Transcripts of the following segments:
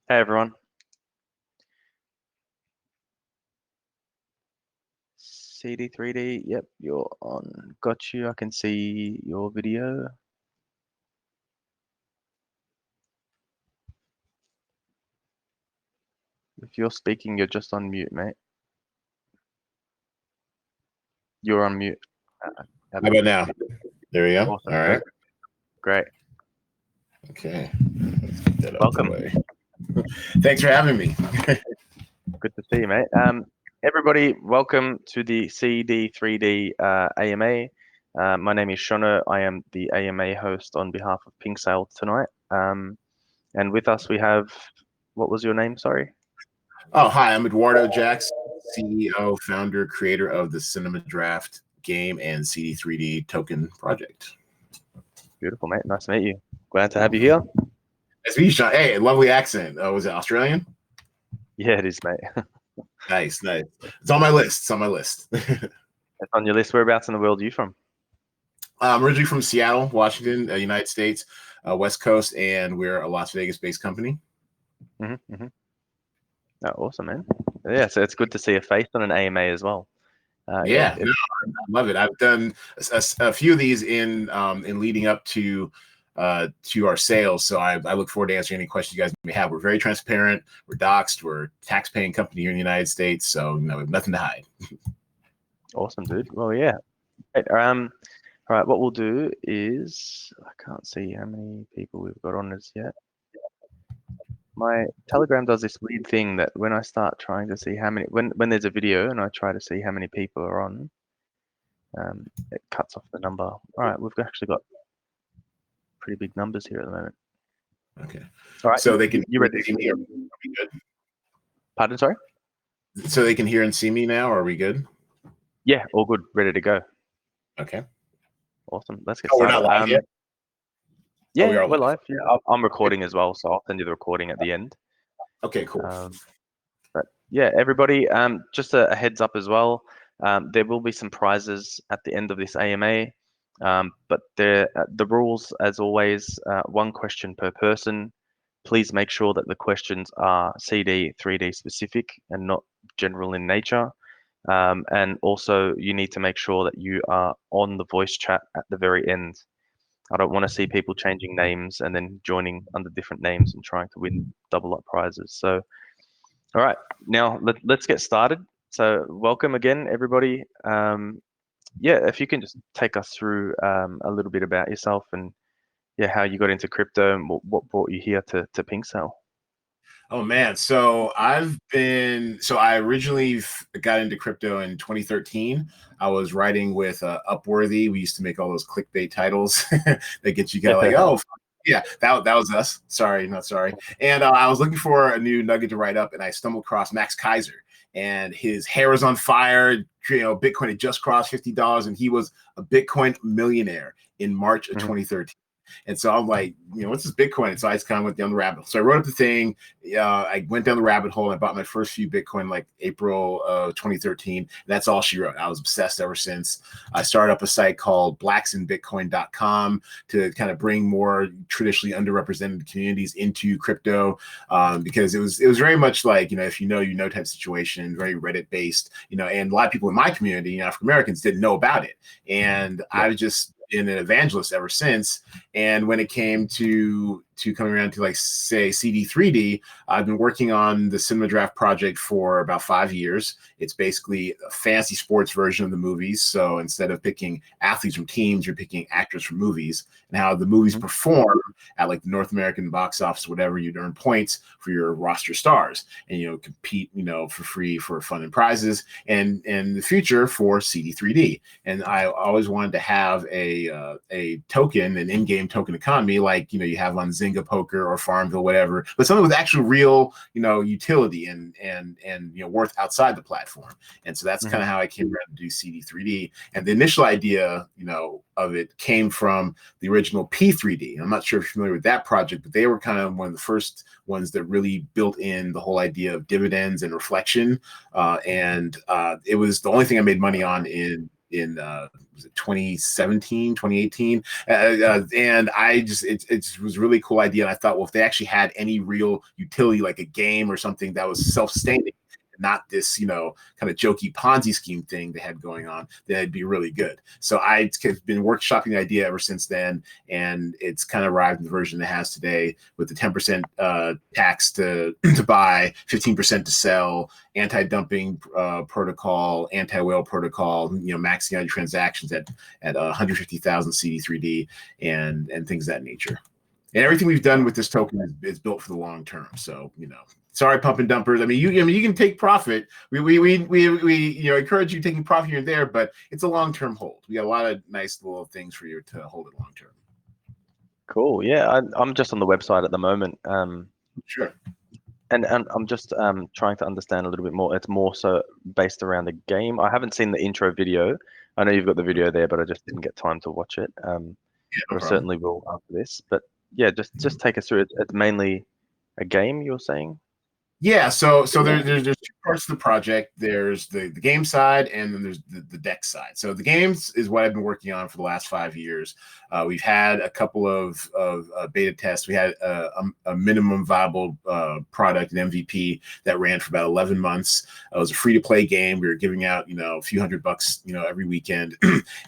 Hey everyone, CD3D, yep, you're on. Got you. I can see your video. If you're speaking, you're just on mute, mate. You're on mute. How about now? There we go. Awesome. All right. Great. Okay. Let's get that out Welcome. the way. Thanks for having me. Good to see you, mate. Everybody, welcome to the CD3D AMA. My name is Shono. I am the AMA host on behalf of PinkSale tonight. And with us we have, what was your name? Sorry. Oh, hi. I'm Eduardo Jackson, CEO, founder, creator of the Cinema Draft game and CD3D token project. Beautiful, mate. Nice to meet you. Glad to have you here. Nice to meet you, Sean. Hey, lovely accent. Was it Australian? Yeah, it is, mate. Nice. It's on my list. It's on my list. It's on your list. Whereabouts in the world are you from? I'm originally from Seattle, Washington, United States, West Coast, and we're a Las Vegas-based company. Oh, awesome, man. Yeah, so it's good to see a face on an AMA as well. I love it. I've done a few of these in leading up to our sales, so I look forward to answering any questions you guys may have. We're very transparent. We're doxed. We're a tax-paying company here in the United States, so we have nothing to hide. Awesome, dude. Well, yeah. All right, what we'll do is, I can't see how many people we've got on this yet. My Telegram does this weird thing that when I start trying to see how many, when there's a video and I try to see how many people are on, it cuts off the number. All right, we've actually got pretty big numbers here at the moment. Okay. All right. So they can hear. Are we good? Pardon, sorry? So they can hear and see me now. Are we good? Yeah, all good. Ready to go. Okay. Awesome. Let's get started. We're not live yet? Yeah, we're live. Yeah, I'm recording as well, so I'll send you the recording at the end. Okay, cool. But yeah, everybody, just a heads up as well. There will be some prizes at the end of this AMA, but the rules, as always, one question per person. Please make sure that the questions are CD3D specific and not general in nature. And also, you need to make sure that you are on the voice chat at the very end. I don't want to see people changing names and then joining under different names and trying to win double up prizes. So, all right, now let's get started. So, welcome again, everybody. Yeah, if you can just take us through a little bit about yourself and how you got into crypto and what brought you here to PinkSale. Oh man, so I originally got into crypto in 2013. I was writing with Upworthy. We used to make all those clickbait titles that get you kind of like, oh yeah, that was us. Sorry, not sorry. And I was looking for a new nugget to write up, and I stumbled across Max Kaiser, and his hair was on fire. Bitcoin had just crossed $50, and he was a Bitcoin millionaire in March of 2013. And so I'm like, what's this Bitcoin? And so I just kind of went down the rabbit hole. So I wrote up the thing. I went down the rabbit hole and I bought my first few Bitcoin like April of 2013. That's all she wrote. I was obsessed ever since. I started up a site called blacksinbitcoin.com to kind of bring more traditionally underrepresented communities into crypto, because it was very much like, if you know type situation, very Reddit based, and a lot of people in my community, African Americans, didn't know about it. And I've just been an evangelist ever since. And when it came to coming around to like say CD3D, I've been working on the Cinema Draft project for about 5 years. It's basically a fancy sports version of the movies. So instead of picking athletes from teams, you're picking actors from movies, and how the movies perform at like the North American box office, whatever, you'd earn points for your roster stars, and compete for free for fun and prizes, and in the future for CD3D. And I always wanted to have a token, an in-game token economy, like you have on Zynga Poker or Farmville, whatever, but something with actual real utility and worth outside the platform. And so that's kind of how I came around to do CD3D. And the initial idea of it came from the original P3D. I'm not sure if you're familiar with that project, but they were kind of one of the first ones that really built in the whole idea of dividends and reflection. And it was the only thing I made money on in in was it 2017, 2018, and I just it was a really cool idea. And I thought, well, if they actually had any real utility, like a game or something that was self-sustaining, not this, kind of jokey Ponzi scheme thing they had going on, then it'd be really good. So I've been workshopping the idea ever since then, and it's kind of arrived in the version it has today with the 10% tax to buy, 15% to sell, anti-dumping protocol, anti-whale protocol, maxing out your transactions at 150,000 CD3D and things of that nature. And everything we've done with this token is built for the long term. So, sorry, pump and dumpers. I mean, you can take profit. We encourage you taking profit here and there, but it's a long term hold. We got a lot of nice little things for you to hold it long term. Cool. Yeah, I'm just on the website at the moment. Sure. And I'm just trying to understand a little bit more. It's more so based around the game. I haven't seen the intro video. I know you've got the video there, but I just didn't get time to watch it. Yeah, no I certainly will after this. But yeah, just take us through it. It's mainly a game, you're saying? Yeah, so there's two parts to the project. There's the game side, and then there's the deck side. So the games is what I've been working on for the last 5 years. We've had a couple of beta tests. We had a minimum viable product, an MVP, that ran for about 11 months. It was a free-to-play game. We were giving out, a few $100, every weekend,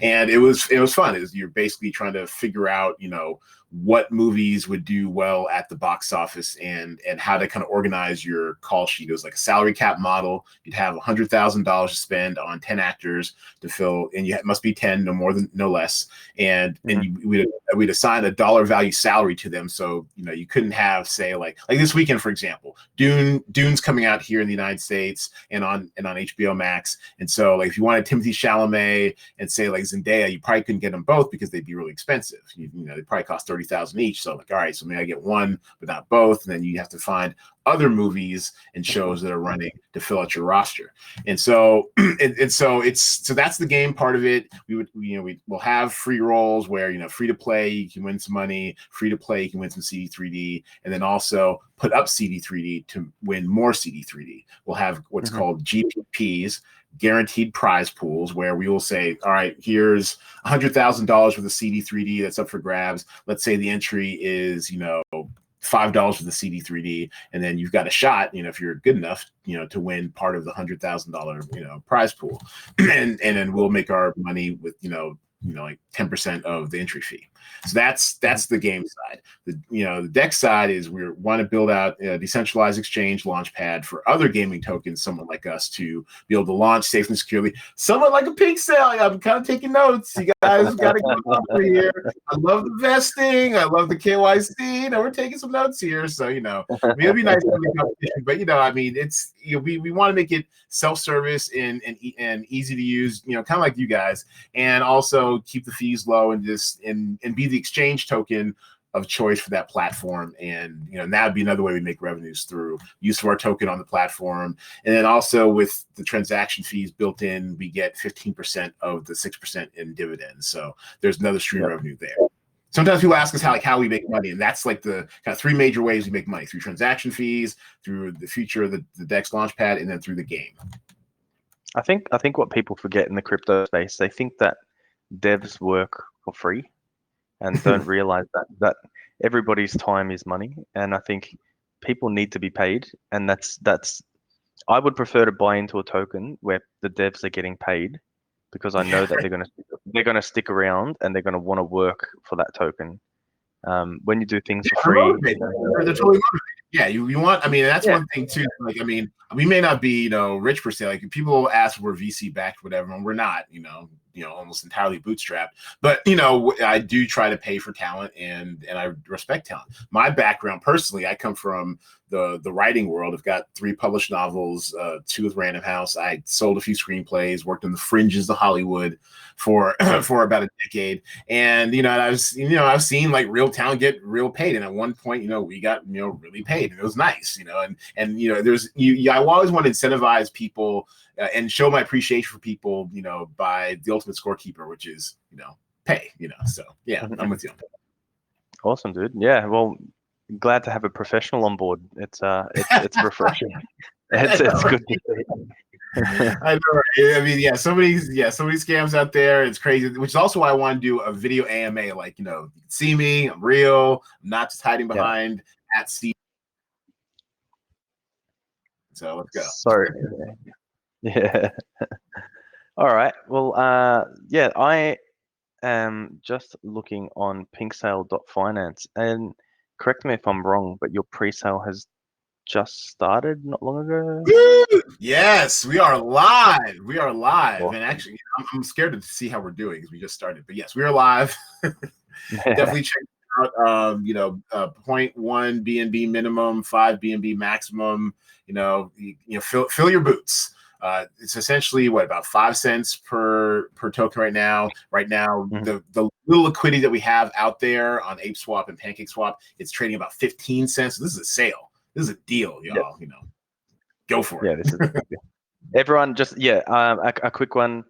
and it was fun. You're basically trying to figure out, what movies would do well at the box office and how to kind of organize your call sheet. It was like a salary cap model. You'd have $100,000 to spend on 10 actors to fill, and it must be 10, no less. And we'd assign a dollar value salary to them. So, you couldn't have, say, like this weekend, for example, Dune's coming out here in the United States and on HBO Max. And so, like, if you wanted Timothée Chalamet and, say, like Zendaya, you probably couldn't get them both because they'd be really expensive. They probably cost $30,000 each. So, like, all right, so maybe I get one, but not both. And then you have to find other movies and shows that are running to fill out your roster. And so so that's the game part of it. We'll have free rolls where, free to play, you can win some money, free to play, you can win some CD3D, and then also put up CD3D to win more CD3D. We'll have what's called GPPs, guaranteed prize pools, where we will say, all right, here's $100,000 worth of CD3D that's up for grabs. Let's say the entry is, $5 for the CD3D, and then you've got a shot, if you're good enough, to win part of the $100,000, prize pool, and then we'll make our money with, like 10% of the entry fee. So that's the game side. The deck side is we want to build out a decentralized exchange launchpad for other gaming tokens, someone like us, to be able to launch safely and securely. Somewhat like a PinkSale. I'm kind of taking notes. You guys got to go over here. I love the vesting. I love the KYC. We're taking some notes here. So, it'll be nice to be competition. But, it's we want to make it self-service and easy to use, kind of like you guys, and also keep the fees low and just and be the exchange token of choice for that platform. And that would be another way we make revenues, through use of our token on the platform. And then also with the transaction fees built in, we get 15% of the 6% in dividends. So there's another stream of revenue there. Sometimes people ask us how we make money, and that's like the kind of three major ways we make money: through transaction fees, through the future of the DEX Launchpad, and then through the game. I think what people forget in the crypto space, they think that devs work for free and don't realize that everybody's time is money. And I think people need to be paid, and that's I would prefer to buy into a token where the devs are getting paid, because I know that they're gonna stick around and they're gonna want to work for that token. When you do things for free, they're totally motivated. Yeah, you want. I mean, that's one thing too. Like, I mean, we may not be, rich per se. Like, people ask if we're VC backed, whatever, and we're not. Almost entirely bootstrapped. But I do try to pay for talent, and I respect talent. My background personally, I come from the writing world. I've got 3 published novels, 2 with Random House. I sold a few screenplays, worked on the fringes of Hollywood for about a decade, and I've seen like real talent get real paid. And at one point, we got really paid, and it was nice. I always want to incentivize people and show my appreciation for people, by the ultimate scorekeeper, which is pay. So yeah, I'm with you. Awesome, dude. Yeah, well, glad to have a professional on board. It's refreshing. It's good to see. I know. Right? I mean, so many scams out there. It's crazy. Which is also why I want to do a video AMA. Like, you can see me. I'm real. I'm not just hiding Yeah. behind at C. So let's go. Sorry. Yeah. All right. Well, yeah, I am just looking on PinkSale.Finance, and correct me if I'm wrong, but your pre-sale has just started not long ago. Yes, we are live. We are live. Awesome. And actually, I'm scared to see how we're doing because we just started. But yes, we are live. Definitely check it out. 0.1 BNB minimum, 5 BNB maximum. Fill your boots. It's essentially about 5 cents per token right now. Right now, the little liquidity that we have out there on ApeSwap and PancakeSwap, it's trading about 15 cents. So this is a sale. This is a deal, y'all. Yep. Go for it. Yeah, this is a big deal. Everyone, just a quick one.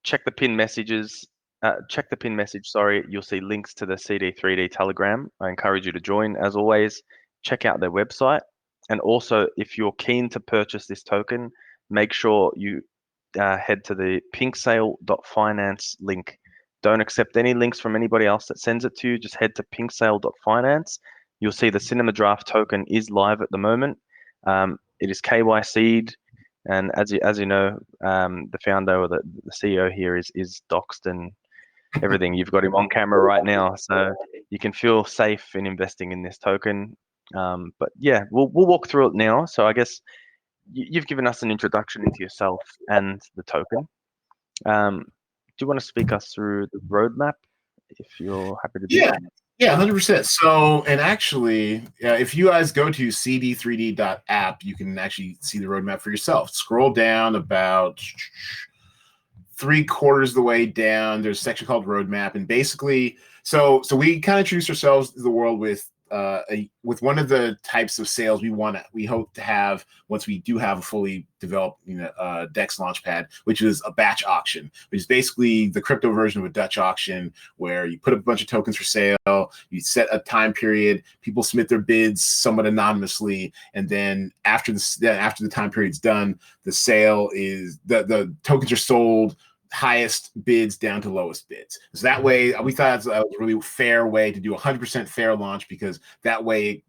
Check the pin messages. Check the pin message. Sorry, you'll see links to the CD3D Telegram. I encourage you to join. As always, check out their website. And also, if you're keen to purchase this token, make sure you head to the PinkSale.Finance link. Don't accept any links from anybody else that sends it to you. Just head to PinkSale.Finance. You'll see the Cinema Draft token is live at the moment. It is KYC'd, and as you know, the founder or the CEO here is doxed and everything. You've got him on camera right now, so you can feel safe in investing in this token. But yeah, we'll walk through it now. So I guess you've given us an introduction into yourself and the token. Do you want to speak us through the roadmap, if you're happy to do that? Yeah, 100%. So, and actually, if you guys go to CD3D.app, you can actually see the roadmap for yourself. Scroll down about 3/4 of the way down. There's a section called roadmap, and basically, so we kind of introduced ourselves to the world with one of the types of sales we hope to have once we do have a fully developed DEX launchpad, which is a batch auction, which is basically the crypto version of a Dutch auction, where you put up a bunch of tokens for sale, you set a time period, people submit their bids somewhat anonymously, and then after the time period's done, the sale is the tokens are sold highest bids down to lowest bids. So that way, we thought that was a really fair way to do 100% fair launch, because that way,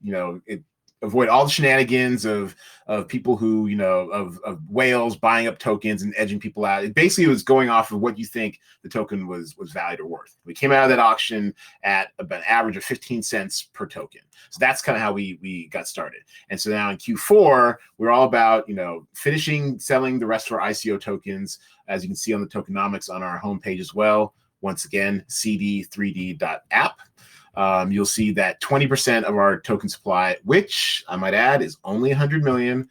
it avoid all the shenanigans of people who, of whales buying up tokens and edging people out. It basically was going off of what you think the token was valued or worth. We came out of that auction at about an average of 15 cents per token. So that's kind of how we got started. And so now in Q4, we're all about, finishing selling the rest of our ICO tokens, as you can see on the tokenomics on our homepage as well. Once again, CD3D.app. You'll see that 20% of our token supply, which I might add is only 100 million.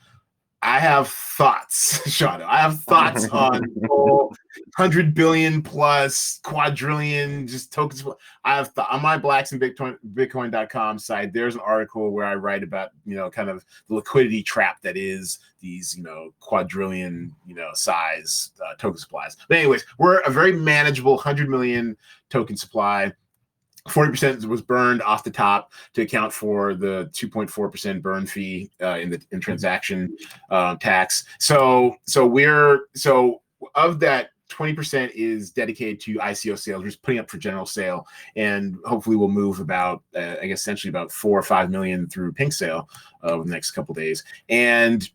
I have thoughts, Shadow. I have thoughts on 100 billion plus quadrillion just tokens. I have on my Bitcoin.com site, there's an article where I write about, kind of the liquidity trap that is these, quadrillion, size token supplies. But anyways, we're a very manageable 100 million token supply. 40% was burned off the top to account for the 2.4% burn fee in transaction tax. So of that, 20% is dedicated to ICO sales. We're just putting up for general sale, and hopefully we'll move about, essentially about 4 or 5 million through PinkSale over the next couple of days. And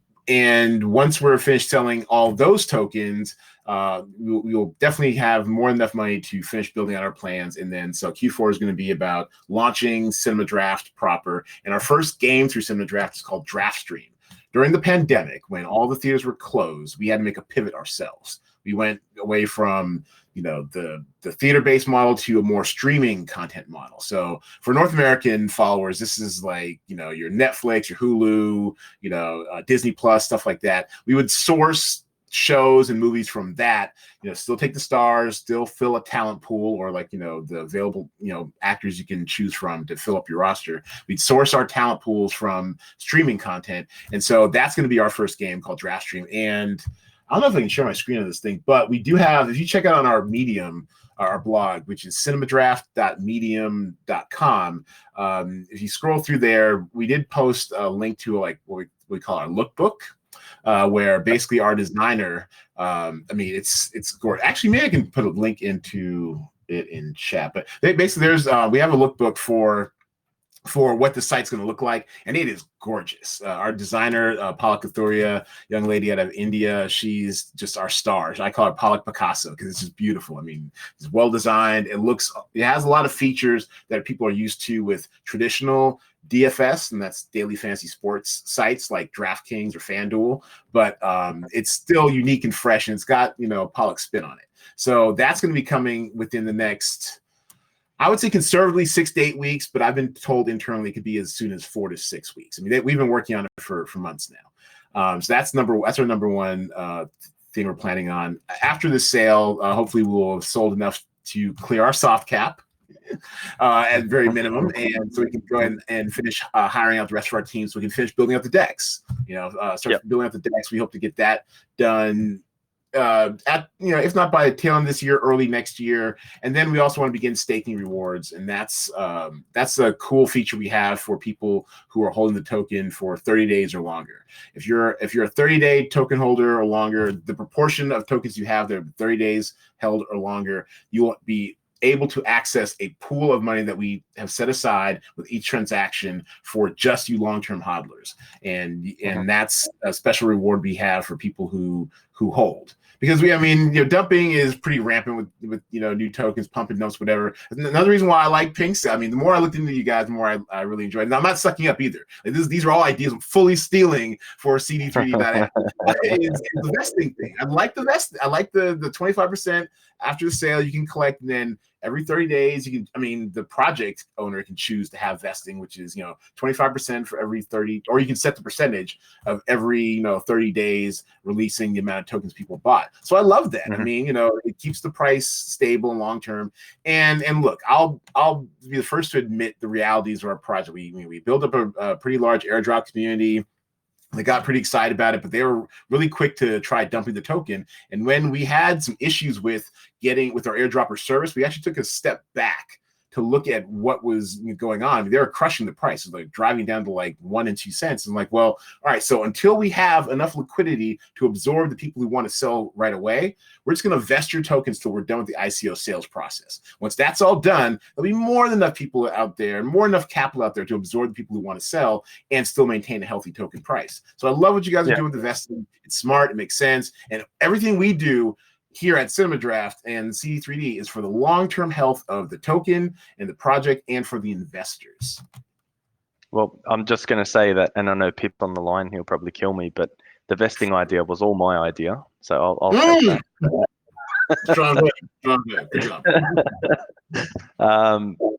once we're finished selling all those tokens, we'll definitely have more than enough money to finish building out our plans. And then, so Q4 is going to be about launching Cinema Draft proper. And our first game through Cinema Draft is called Draft Stream. During the pandemic, when all the theaters were closed, we had to make a pivot ourselves. We went away from, the theater-based model to a more streaming content model. So for North American followers, this is like, your Netflix, your Hulu, Disney Plus, stuff like that. We would source shows and movies from that, still take the stars, still fill a talent pool, or like, the available, actors you can choose from to fill up your roster. We'd source our talent pools from streaming content. And so that's going to be our first game, called Draft Stream. And I don't know if I can share my screen on this thing, but we do have, if you check out on our Medium, our blog, which is cinemadraft.medium.com. If you scroll through there, we did post a link to what we call our lookbook. where basically our designer, I mean, it's gorgeous. Actually, maybe I can put a link into it in chat, but basically we have a lookbook for what the site's going to look like, and it is gorgeous. Our designer, Palak Kathuria, young lady out of India, she's just our star. I call her Palak Picasso because it's just beautiful. I mean, it's well designed. It has a lot of features that people are used to with traditional DFS, and that's daily fantasy sports sites like DraftKings or FanDuel, but it's still unique and fresh, and it's got, Palak's spin on it. So that's going to be coming within the next, I would say conservatively 6 to 8 weeks, but I've been told internally it could be as soon as 4 to 6 weeks. I mean, we've been working on it for months now. So that's our number one thing we're planning on. After the sale, hopefully we'll have sold enough to clear our soft cap at very minimum, and so we can go ahead and finish hiring out the rest of our team, so we can finish building out the decks. Building out the decks. We hope to get that done if not by the tail end of this year, early next year. And then we also want to begin staking rewards, and that's a cool feature we have for people who are holding the token for 30 days or longer. If you're a 30-day token holder or longer, the proportion of tokens you have that are 30 days held or longer, you will be able to access a pool of money that we have set aside with each transaction for just you long-term hodlers, and that's a special reward we have for people who hold. Because dumping is pretty rampant with new tokens, pump and dumps, whatever. Another reason why I like PinkSale, I mean, the more I looked into you guys, the more I really enjoyed it. Now, I'm not sucking up either. These are all ideas I'm fully stealing for CD3D.PinkSale. It's the vesting thing. I like the vest. I like the 25% after the sale you can collect, and then every 30 days the project owner can choose to have vesting, which is 25% for every 30, or you can set the percentage of every 30 days releasing the amount of tokens people bought. So I love that. Mm-hmm. It keeps the price stable and long term. And look, I'll be the first to admit the realities of our project. We built up a pretty large airdrop community. They got pretty excited about it, but they were really quick to try dumping the token. And when we had some issues with our airdropper service, we actually took a step back to look at what was going on. They were crushing the price, like driving down to like 1 and 2 cents. And like, well, all right, so until we have enough liquidity to absorb the people who want to sell right away, we're just going to vest your tokens till we're done with the ICO sales process. Once that's all done, there'll be more than enough people out there, more enough capital out there to absorb the people who want to sell and still maintain a healthy token price. So I love what you guys are doing with the vesting. It's smart, it makes sense, and everything we do here at Cinema Draft and CD3D is for the long-term health of the token and the project and for the investors. Well, I'm just going to say that, and I know Pip on the line, he'll probably kill me, but the vesting idea was all my idea. So I'll take that. Strong good job.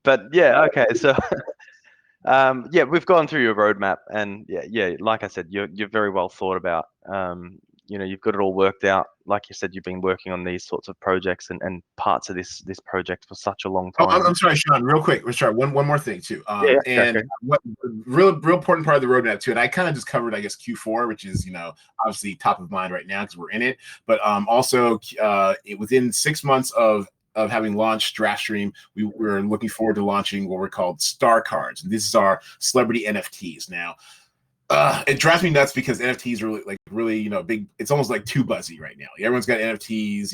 But yeah, okay. So we've gone through your roadmap, and yeah, like I said, you're very well thought about. You've got it all worked out. Like you said, you've been working on these sorts of projects and parts of this project for such a long time. Oh, I'm sorry, Sean. Real quick, let's try one more thing too. Okay. What real important part of the roadmap too, and I kind of just covered, I guess, Q4, which is obviously top of mind right now because we're in it. But also within 6 months of having launched DraftStream, we're looking forward to launching what we're called star cards. And this is our celebrity NFTs. Now, it drives me nuts because NFTs are really big. It's almost like too buzzy right now. Everyone's got NFTs.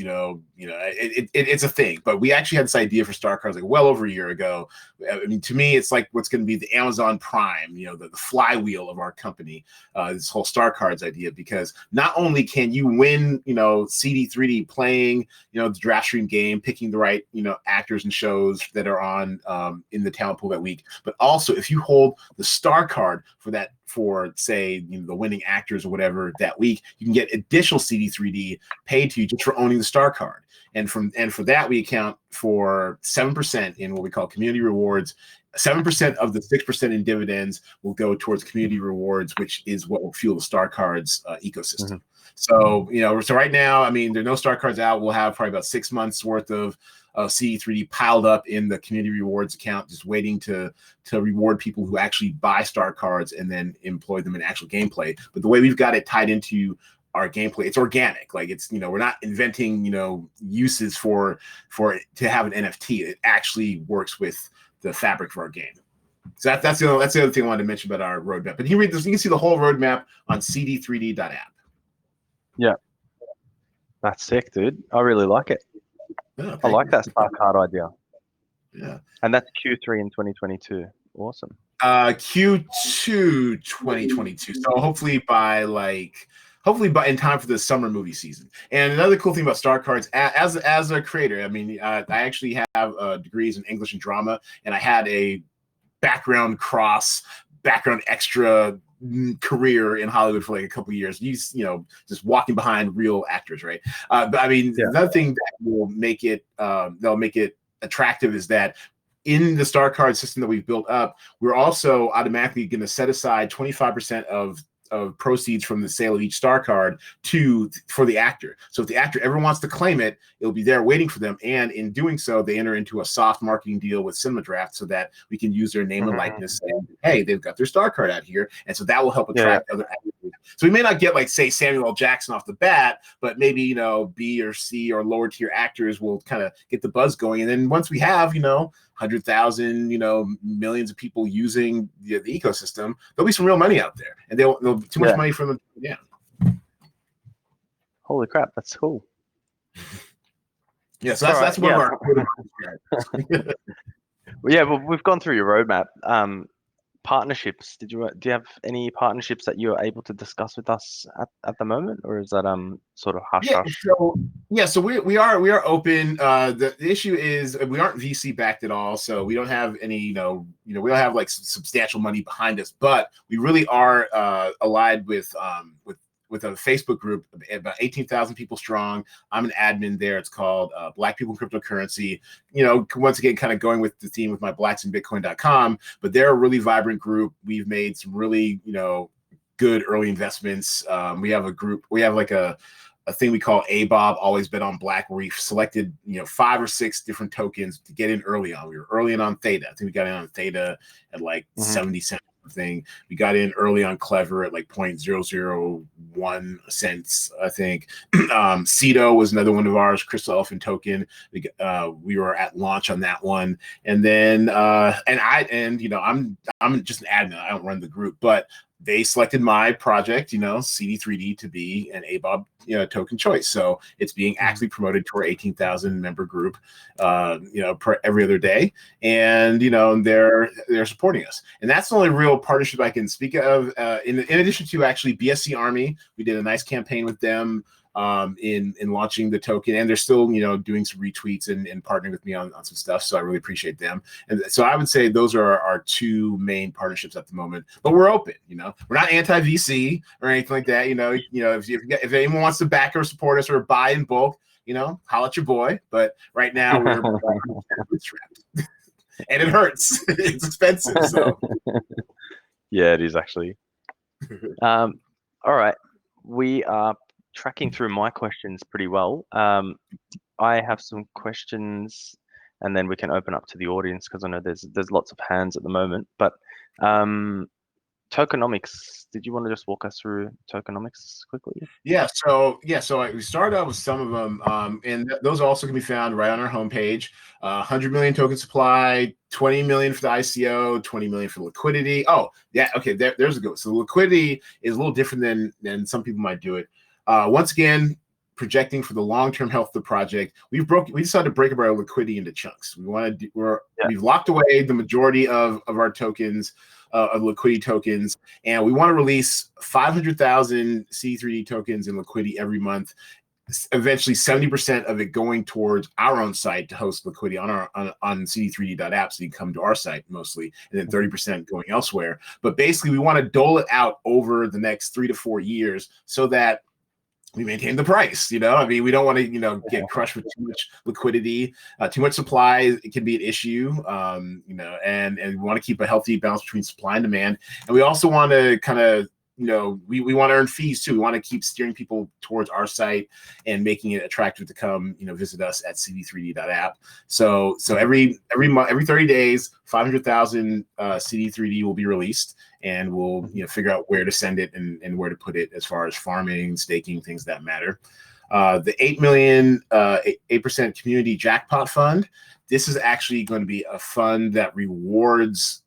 It's a thing. But we actually had this idea for star cards well over a year ago. I mean, to me, it's like what's going to be the Amazon Prime, the flywheel of our company. This whole star cards idea, because not only can you win, CD3D playing, the DraftStream game, picking the right, actors and shows that are on in the talent pool that week, but also if you hold the star card for say the winning actors or whatever that week, you can get additional CD3D paid to you just for owning the star card. And for that, we account for 7% in what we call community rewards. 7% of the 6% in dividends will go towards community rewards, which is what will fuel the star cards ecosystem. So so right now, there are no star cards out. We'll have probably about 6 months worth of CD3D piled up in the community rewards account, just waiting to reward people who actually buy star cards and then employ them in actual gameplay. But the way we've got it tied into our gameplay, it's organic. Like it's we're not inventing uses for it to have an NFT. It actually works with the fabric of our game. So that's the other thing I wanted to mention about our roadmap. But you read this, you can see the whole roadmap on CD3D.app. Yeah, that's sick, dude. I really like it. Oh, I thank like you. that star card idea. Yeah. And that's Q3 in 2022. Awesome. Q2 2022. So hopefully by in time for the summer movie season. And another cool thing about star cards, as a creator, I mean, I actually have degrees in English and drama, and I had a background extra career in Hollywood for like a couple of years. Just walking behind real actors, right? But I mean, Yeah. another thing that will make it they'll make it attractive is that in the star card system that we've built up, we're also automatically going to set aside 25% of proceeds from the sale of each star card for the actor. So if the actor ever wants to claim it, it'll be there waiting for them. And in doing so, they enter into a soft marketing deal with Cinema Draft so that we can use their name and likeness, saying, hey, they've got their star card out here. And so that will help attract other actors. So we may not get, like, say, Samuel L. Jackson off the bat, but maybe, B or C or lower tier actors will kind of get the buzz going. And then once we have, 100,000, millions of people using the ecosystem, there'll be some real money out there, and they'll be too much money for them. Yeah. Holy crap, that's cool. Yeah, so that's one of our. Well, we've gone through your roadmap. Partnerships. Do you have any partnerships that you're able to discuss with us at the moment, or is that sort of hush hush? So we are open. The issue is we aren't VC backed at all, so we don't have any we don't have like substantial money behind us, but we really are allied with a Facebook group about 18,000 people strong. I'm an admin there. It's called Black People in Cryptocurrency. Once again, kind of going with the theme with my blacksinbitcoin.com, but they're a really vibrant group. We've made some really, good early investments. We have a group, we have like a thing we call ABOB, Always Bet on Black, where we've selected, 5 or 6 different tokens to get in early on. We were early in on Theta. I think we got in on Theta at like 70 cents. Thing. We got in early on Clever at like 0.001 cents, I think. Cedo was another one of ours, Crystal Elephant token. We were at launch on that one, and then I'm just an admin. I don't run the group, but they selected my project, CD3D, to be an ABOB token choice. So it's being actively promoted to our 18,000 member group, every other day. And, they're supporting us. And that's the only real partnership I can speak of. In addition to actually BSC Army, we did a nice campaign with them in launching the token, and they're still doing some retweets and partnering with me on some stuff, so I really appreciate them. And so I would say those are our 2 main partnerships at the moment, but we're open. We're not anti-VC or anything like that. If anyone wants to back or support us or buy in bulk, holla at your boy. But right now we're bootstrapped. And it hurts. It's expensive. So yeah, it is actually. All right, we are tracking through my questions pretty well. I have some questions, and then we can open up to the audience because I know there's lots of hands at the moment. But tokenomics, did you want to just walk us through tokenomics quickly? So we started out with some of them, and those also can be found right on our homepage. 100 million token supply, 20 million for the ICO, 20 million for liquidity. Oh, yeah, okay, there's a go. So the liquidity is a little different than some people might do it. Once again, projecting for the long-term health of the project, we decided to break up our liquidity into chunks. We've locked away the majority of our tokens, of liquidity tokens, and we want to release 500,000 CD3D tokens in liquidity every month. Eventually 70% of it going towards our own site to host liquidity on CD3D.app, so you can come to our site mostly, and then 30% going elsewhere. But basically, we want to dole it out over the next 3 to 4 years so that we maintain the price. We don't want to, get crushed with too much liquidity, too much supply. It can be an issue, and we want to keep a healthy balance between supply and demand. And we also want to kind of, we want to earn fees too. We want to keep steering people towards our site and making it attractive to come, visit us at CD3D.app. So every month, every 30 days, 500,000 CD3D will be released, and we'll figure out where to send it and where to put it as far as farming, staking, things that matter. The 8 million 8% community jackpot fund. This is actually going to be a fund that rewards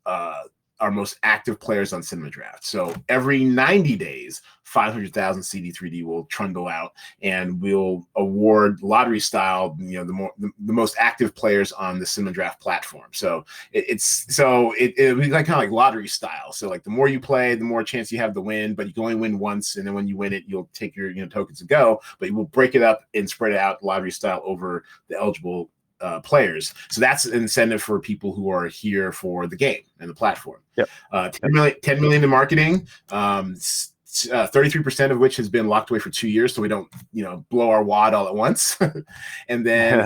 our most active players on Cinema Draft. So every 90 days, 500,000 CD3D will trundle out, and we'll award lottery style, the most active players on the Cinema Draft platform. So it'll be like kind of like lottery style. So like the more you play, the more chance you have to win, but you can only win once, and then when you win it, you'll take your tokens and go. But you will break it up and spread it out lottery style over the eligible players. So that's an incentive for people who are here for the game and the platform. Yep. 10 million in marketing, 33% of which has been locked away for 2 years, so we don't blow our wad all at once. And then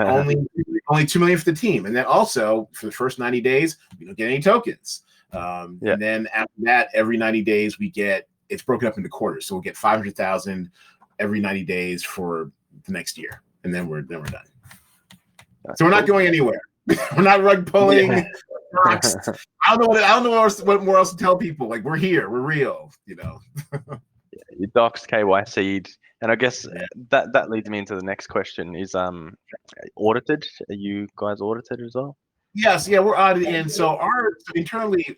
only 2 million for the team. And then also for the first 90 days, we don't get any tokens. And then after that, every 90 days it's broken up into quarters. So we'll get 500,000 every 90 days for the next year, and then we're done. So we're not going anywhere. We're not rug pulling. Yeah. I don't know what more else to tell people. Like, we're here. We're real. You doxed, KYC'd, and I guess that leads me into the next question: is audited? Are you guys audited as well? Yes, yeah, we're audited, and so internally,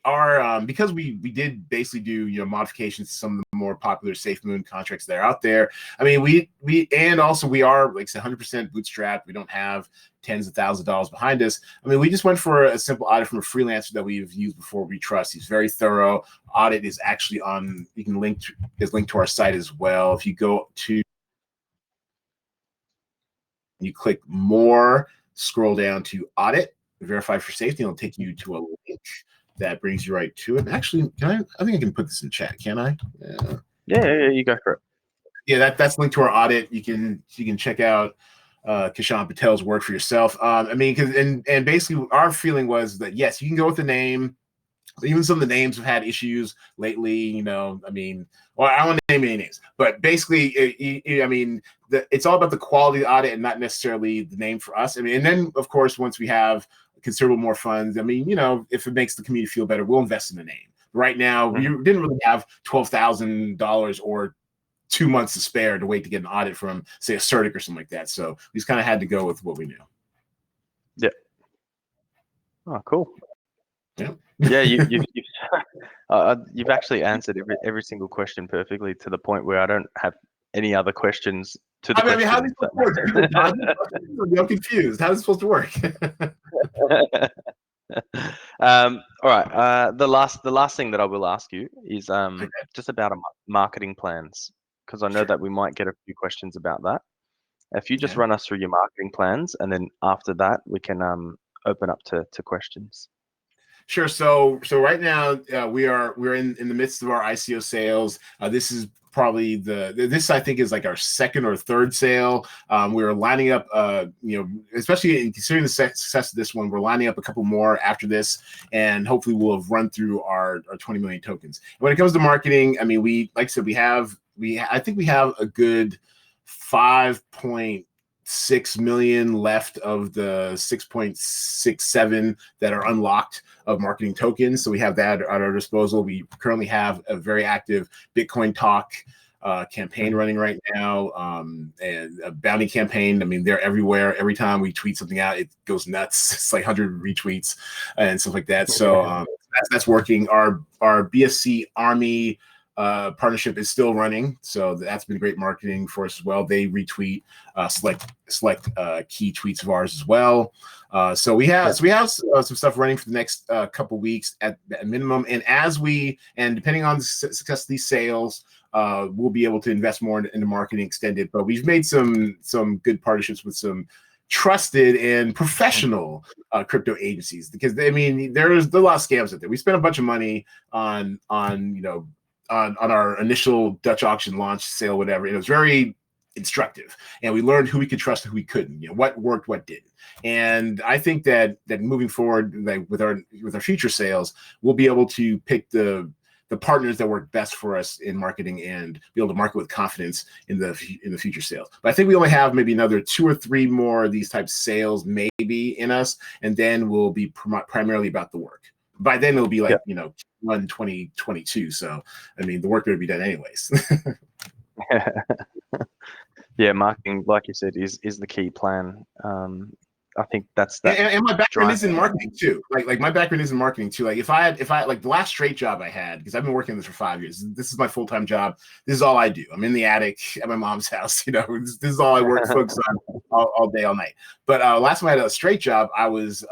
because we did basically do modifications to some of the more popular SafeMoon contracts that are out there. I mean, we are like 100% bootstrapped. We don't have tens of thousands of dollars behind us. I mean, we just went for a simple audit from a freelancer that we've used before. We trust. He's very thorough. Audit is actually linked to our site as well. If you go to, you click more, scroll down to audit, verify for safety, and it'll take you to a link that brings you right to it. Actually, I think I can put this in chat, can I? Yeah, you go for it. Yeah, that's linked to our audit. You can check out Kishan Patel's work for yourself. I mean, and basically our feeling was that yes, you can go with the name. Even some of the names have had issues lately, I mean, well, I don't want to name any names, but basically, it's all about the quality of the audit and not necessarily the name for us. I mean, and then of course, once we have considerable more funds, I mean, if it makes the community feel better, we'll invest in the name. Right now, we didn't really have $12,000 or 2 months to spare to wait to get an audit from, say, a Certic or something like that. So we just kind of had to go with what we knew. Yeah. Oh, cool. Yeah. Yeah, you've actually answered every single question perfectly, to the point where I don't have any other questions to the question. How does it work? I'm confused. How is it supposed to work? All right. The last thing that I will ask you is just about marketing plans, because I know that we might get a few questions about that. If you just run us through your marketing plans, and then after that we can open up to questions. Sure. So right now we're in the midst of our ICO sales. This is probably this I think is like our second or third sale. We're lining up, especially in considering the success of this one, we're lining up a couple more after this, and hopefully we'll have run through our 20 million tokens. And when it comes to marketing, I mean, like I said, I think we have a good 5.6 million left of the 6.67 that are unlocked of marketing tokens. So we have that at our disposal. We currently have a very active Bitcoin talk campaign running right now, and a bounty campaign. I mean, they're everywhere. Every time we tweet something out, it goes nuts. It's like 100 retweets and stuff like that. So that's working. Our BSC Army partnership is still running, so that's been great marketing for us as well. They retweet select key tweets of ours as well. So we have some stuff running for the next couple weeks at minimum, and depending on the success of these sales, we'll be able to invest more into marketing extended. But we've made some good partnerships with some trusted and professional crypto agencies, because there's a lot of scams out there. We spent a bunch of money on our initial Dutch auction launch sale, whatever. It was very instructive, and we learned who we could trust and who we couldn't. What worked, what didn't. And I think that moving forward, like with our future sales, we'll be able to pick the partners that work best for us in marketing and be able to market with confidence in the future sales. But I think we only have maybe another 2 or 3 more of these types of sales maybe in us, and then we'll be primarily about the work. By then it'll be like Q1 2022. So I mean, the work will be done anyways. Yeah, marketing, like you said, is the key plan. I think that's that. And my background drive. is in marketing too. Like my background is in marketing too. Like if I like the last straight job I had, because I've been working this for 5 years. This is my full-time job. This is all I do. I'm in the attic at my mom's house. You know, this is all I focus on all day, all night. But last time I had a straight job, I was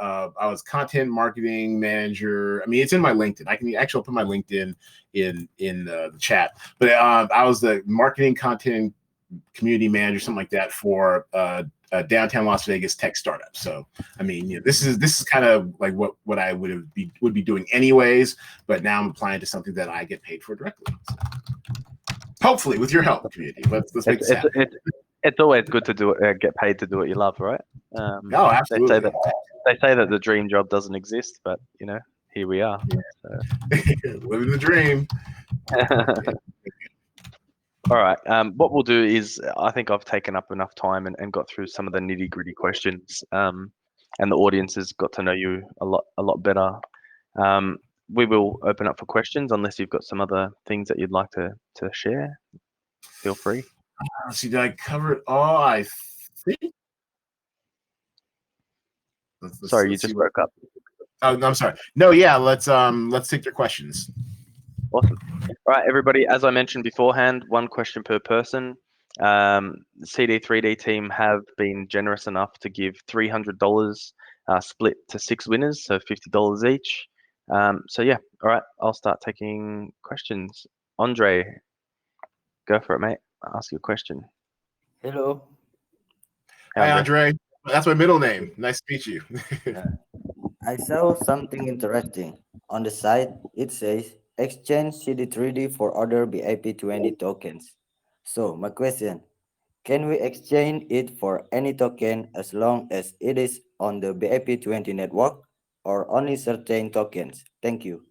content marketing manager. I mean, it's in my LinkedIn. I can actually put my LinkedIn in the chat. But I was the marketing content community manager, something like that, for a downtown Las Vegas tech startup. So, I mean, you know, this is kind of like what I would be doing anyways, but now I'm applying to something that I get paid for directly. So, hopefully, with your help, community. Let's make this happen. It's always good to do it, get paid to do what you love, right? No, absolutely. They say that the dream job doesn't exist, but you know, here we are. Yeah. So. Living the dream. All right. What we'll do is, I think I've taken up enough time and got through some of the nitty-gritty questions, and the audience has got to know you a lot better. We will open up for questions unless you've got some other things that you'd like to share. Feel free. Let's see, did I cover it all? I think. Sorry, you just broke up. Oh, no, I'm sorry. No, yeah, let's take your questions. Awesome. All right, everybody. As I mentioned beforehand, 1 question per person. CD3D team have been generous enough to give $300 split to 6 winners, so $50 each. So yeah, all right, I'll start taking questions. Andre, go for it, mate. Ask your question. Hello. Hi, Andre. That's my middle name. Nice to meet you. I saw something interesting. On the site, it says exchange CD3D for other BIP20 tokens. So my question, can we exchange it for any token as long as it is on the BIP20 network, or only certain tokens? Thank you.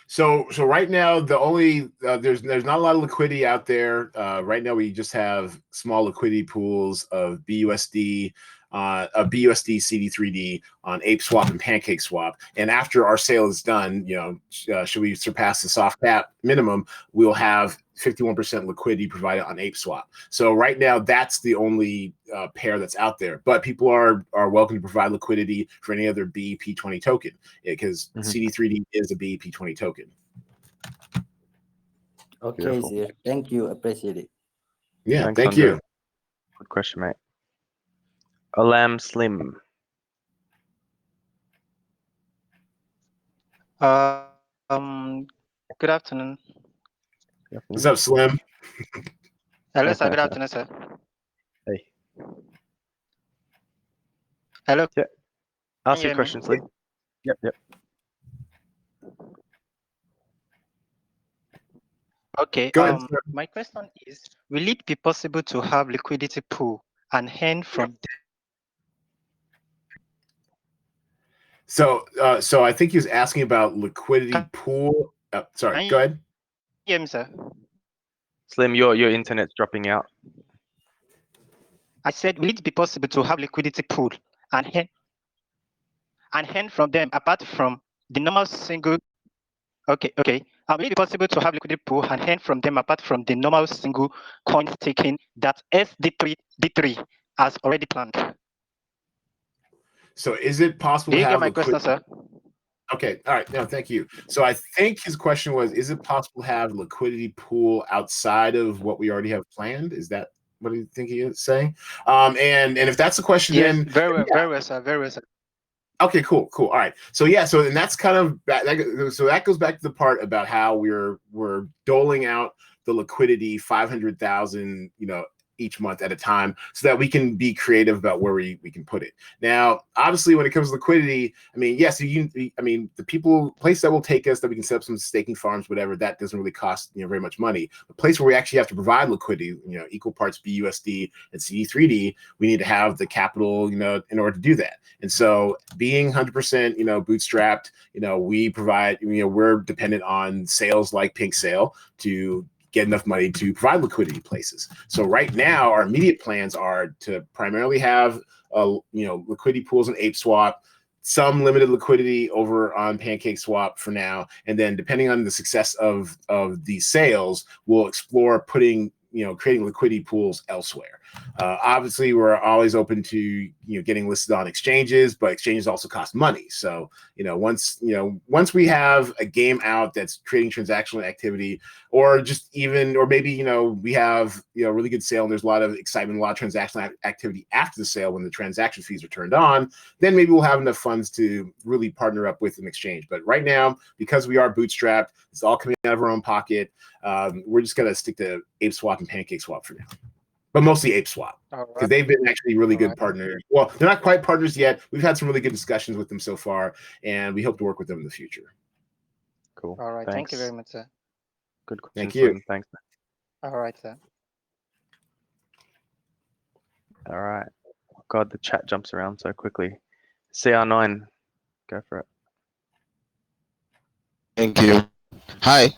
So right now, the only there's not a lot of liquidity out there. Right now, we just have small liquidity pools of BUSD, BUSD CD3D on ApeSwap and PancakeSwap. And after our sale is done, you know, should we surpass the soft cap minimum, we'll have 51% liquidity provided on ApeSwap. So right now, that's the only pair that's out there. But people are welcome to provide liquidity for any other BEP20 token, because CD3D is a BEP20 token. Okay, sir. Thank you. Appreciate it. Yeah, thanks, thank Andre. you. Good question, mate. Alam Slim. Good afternoon. What's up, Slim? Hello, sir. Good afternoon, sir. Hey. Hello. Yeah. Ask Can you your hear question, me? Slim. Yep. Okay. Go ahead, sir. My question is, will it be possible to have liquidity pool and earn from them? So I think he was asking about liquidity pool. Sorry, go ahead. Hear me, sir? Slim, your internet's dropping out. I said, will it be possible to have liquidity pool and earn from them apart from the normal single? Okay. Will it be possible to have liquidity pool and earn from them apart from the normal single coin staking that SD3D3 has already planned? So is it possible Do to you get have my question, sir? Okay, all right. No, thank you. So I think his question was, is it possible to have liquidity pool outside of what we already have planned? Is that what do you think he is saying? And if that's the question, Yes, then very well, sir. Very well, sir. Okay, cool. All right. So yeah, and that's kind of so that goes back to the part about how we're doling out the liquidity 500,000, you know, each month at a time, so that we can be creative about where we can put it. Now, obviously, when it comes to liquidity, I mean, yes, the place that will take us, that we can set up some staking farms, whatever, that doesn't really cost, you know, very much money. The place where we actually have to provide liquidity, you know, equal parts BUSD and CD3D, we need to have the capital, you know, in order to do that. And so, being 100%, you know, bootstrapped, you know, we provide, you know, we're dependent on sales like PinkSale to get enough money to provide liquidity places. So right now, our immediate plans are to primarily have, you know, liquidity pools in ApeSwap, some limited liquidity over on PancakeSwap for now, and then depending on the success of these sales, we'll explore putting, you know, creating liquidity pools elsewhere. Obviously, we're always open to getting listed on exchanges, but exchanges also cost money. So once we have a game out that's creating transactional activity, or maybe we have really good sale and there's a lot of excitement, a lot of transactional activity after the sale when the transaction fees are turned on, then maybe we'll have enough funds to really partner up with an exchange. But right now, because we are bootstrapped, it's all coming out of our own pocket. We're just gonna stick to ApeSwap and PancakeSwap for now, but mostly ApeSwap because they've been actually really good partners. Well, they're not quite partners yet. We've had some really good discussions with them so far, and we hope to work with them in the future. Cool. All right. Thanks. Thank you very much, sir. Good question. Thank you. Thanks. All right, sir. All right. God, the chat jumps around so quickly. CR9, go for it. Thank you. Hi.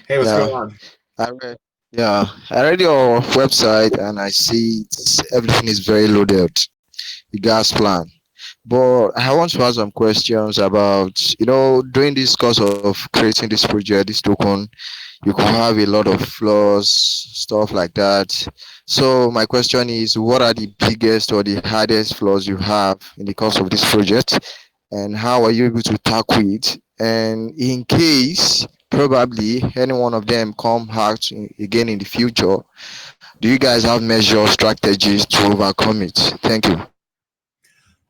Hey, what's going on? I read your website and I see everything is very loaded. The gas plan. But I want to ask some questions about, during this course of creating this project, this token, you could have a lot of flaws, stuff like that. So my question is, what are the biggest or the hardest flaws you have in the course of this project? And how are you able to tackle it? And in case probably any one of them come out again in the future, do you guys have measure strategies to overcome it? Thank you.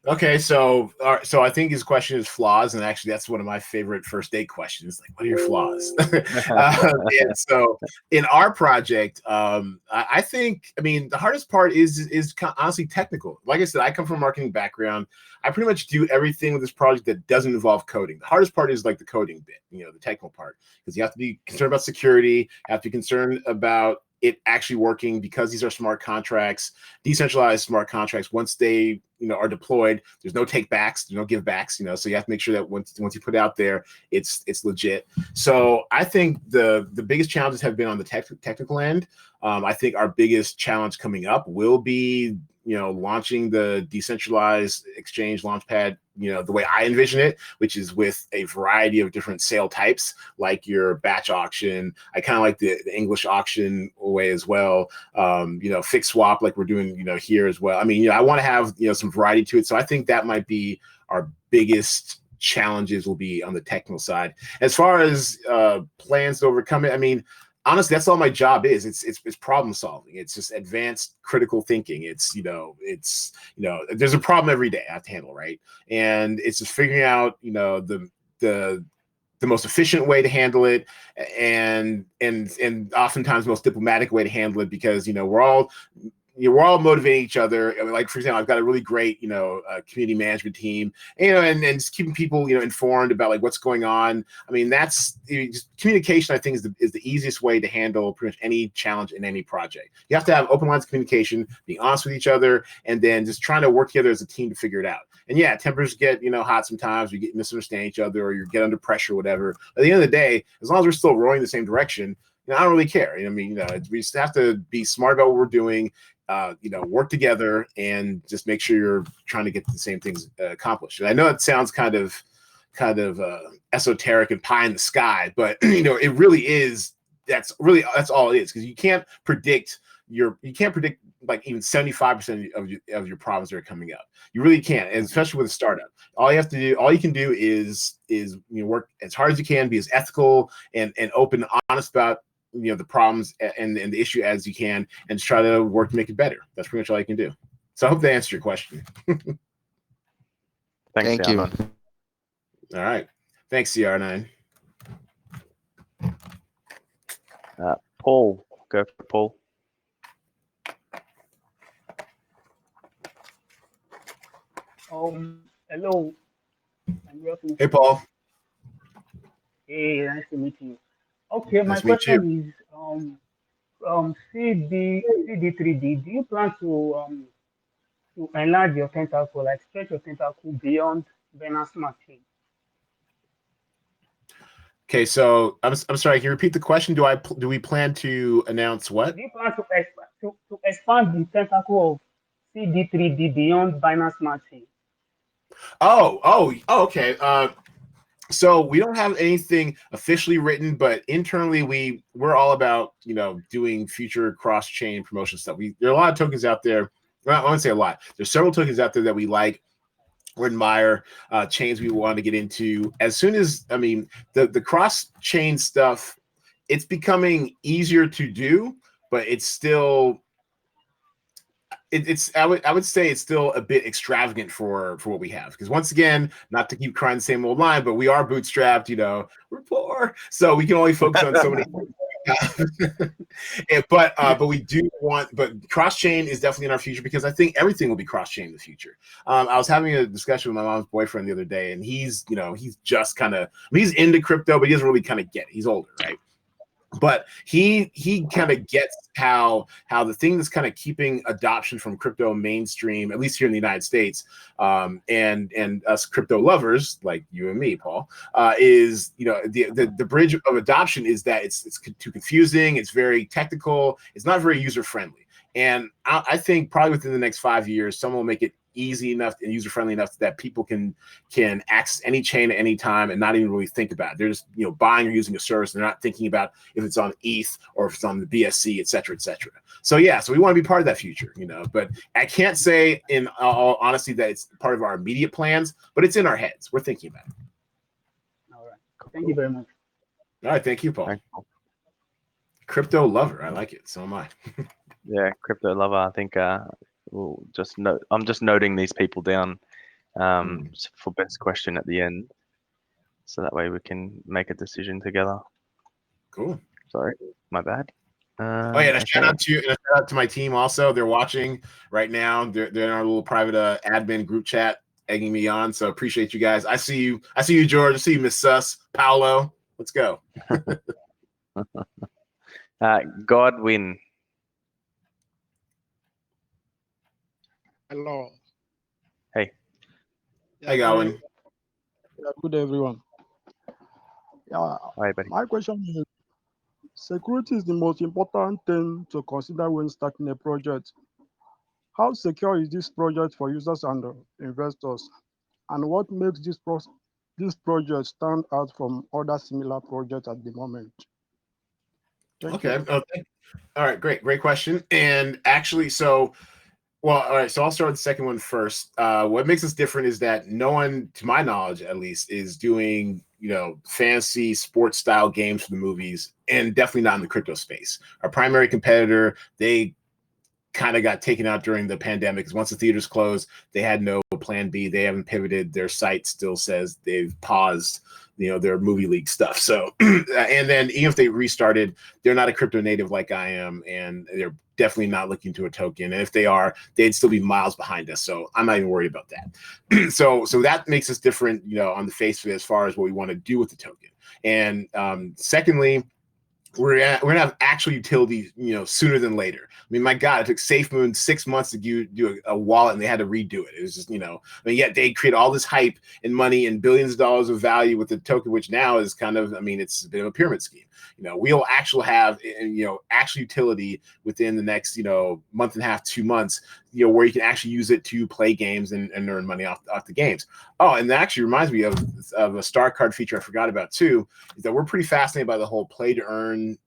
Okay, so I think his question is flaws, and actually that's one of my favorite first date questions. Like, what are your flaws? And so in our project, I think, the hardest part is honestly technical. Like I said, I come from a marketing background. I pretty much do everything with this project that doesn't involve coding. The hardest part is like the coding bit, the technical part, because you have to be concerned about security, you have to be concerned about it actually working, because these are smart contracts, decentralized smart contracts. Once they are deployed, there's no take backs, there's no give backs, so you have to make sure that once you put it out there, it's legit. So I think the biggest challenges have been on the technical end. I think our biggest challenge coming up will be launching the decentralized exchange launchpad, the way I envision it, which is with a variety of different sale types, like your batch auction. I kind of like the English auction way as well. Fixed swap, like we're doing, here as well. I want to have, some variety to it. So I think that might be our biggest challenges will be on the technical side. As far as plans to overcome it, honestly, that's all my job is. It's problem solving. It's just advanced critical thinking. There's a problem every day I have to handle, right? And it's just figuring out, the most efficient way to handle it, and oftentimes the most diplomatic way to handle it, because we're all motivating each other. Like, for example, I've got a really great, community management team, and just keeping people, informed about like what's going on. That's just communication. I think is the easiest way to handle pretty much any challenge in any project. You have to have open lines of communication, be honest with each other, and then just trying to work together as a team to figure it out. And yeah, tempers get, hot sometimes. You get misunderstand each other, or you get under pressure, or whatever. But at the end of the day, as long as we're still rowing the same direction, I don't really care. We just have to be smart about what we're doing. Work together and just make sure you're trying to get the same things accomplished. And I know it sounds kind of esoteric and pie in the sky, but it really is. That's all it is, because you can't predict like even 75% of your problems that are coming up. You really can't, and especially with a startup. All you can do is work as hard as you can, be as ethical and open and honest about the problems and the issue as you can, and just try to work to make it better. That's pretty much all you can do. So I hope that answered your question. Thank you. All right. Thanks, CR9. Paul, go for Paul. Hello. Hey, Paul. Hey, nice to meet you. Okay, Nice my to meet you. question is, CD3D, do you plan to enlarge your tentacle, like stretch your tentacle beyond Binance Smart Chain? Okay, so I'm sorry. Can you repeat the question? Do we plan to announce what? Do you plan to expand the tentacle of CD3D beyond Binance Smart Chain? Oh, okay. So we don't have anything officially written, but internally we're all about, you know, doing future cross-chain promotion stuff. There are a lot of tokens out there. Well, I won't say a lot. There's several tokens out there that we like or admire, chains we want to get into. As soon as, I mean, the cross-chain stuff, it's becoming easier to do, but it's still I would say it's still a bit extravagant for what we have, because once again, not to keep crying the same old line, but we are bootstrapped, you know, we're poor, so we can only focus on so many but we do want, but cross-chain is definitely in our future, because I think everything will be cross-chain in the future. I was having a discussion with my mom's boyfriend the other day, and he's just kind of, he's into crypto, but he doesn't really kind of get it. He's older, right? But he kind of gets how the thing that's kind of keeping adoption from crypto mainstream, at least here in the United States, and us crypto lovers like you and me, Paul, is, you know, the bridge of adoption is that it's too confusing, it's very technical, it's not very user friendly. And I think probably within the next 5 years, someone will make it easy enough and user friendly enough that people can access any chain at any time and not even really think about it. They're just, you know, buying or using a service. They're not thinking about if it's on ETH or if it's on the BSC, et cetera, et cetera. So yeah, so we want to be part of that future, you know, but I can't say in all honesty that it's part of our immediate plans, but it's in our heads. We're thinking about it. All right. Thank you very much. All right. Thank you, Paul. Crypto lover. I like it. So am I. Yeah, crypto lover. I think we'll just note. I'm just noting these people down for best question at the end, so that way we can make a decision together. Cool. Sorry, my bad. Oh yeah, and a shout out to my team also. They're watching right now. They're in our little private admin group chat, egging me on. So appreciate you guys. I see you, George. I see you, Miss Sus, Paolo. Let's go. Godwin. Hello. Hey. Hey, Godwin. Yeah, good everyone. Yeah, Hi, buddy. my question is, security is the most important thing to consider when starting a project. How secure is this project for users and investors? And what makes this project stand out from other similar projects at the moment? Thank you. All right, great question. And actually, all right, so I'll start with the second one first. What makes us different is that no one, to my knowledge at least, is doing, you know, fancy sports style games for the movies, and definitely not in the crypto space. Our primary competitor, they kind of got taken out during the pandemic, because once the theaters closed, they had no plan B. They haven't pivoted. Their site still says they've paused, you know, their movie league stuff. So, and then even if they restarted, they're not a crypto native like I am, and they're definitely not looking to a token. And if they are, they'd still be miles behind us. So I'm not even worried about that. so that makes us different, you know, on the face of it, as far as what we want to do with the token. And secondly, we're gonna have actual utility, you know, sooner than later. I mean, my God, it took SafeMoon 6 months to do a wallet, and they had to redo it. It was just, you know, I mean, yet they create all this hype and money and billions of dollars of value with the token, which now is kind of, I mean, it's a bit of a pyramid scheme. You know, we'll actually have, you know, actual utility within the next, you know, month and a half, 2 months, you know, where you can actually use it to play games and earn money off the games. Oh, and that actually reminds me of a star card feature I forgot about too, is that we're pretty fascinated by the whole play to earn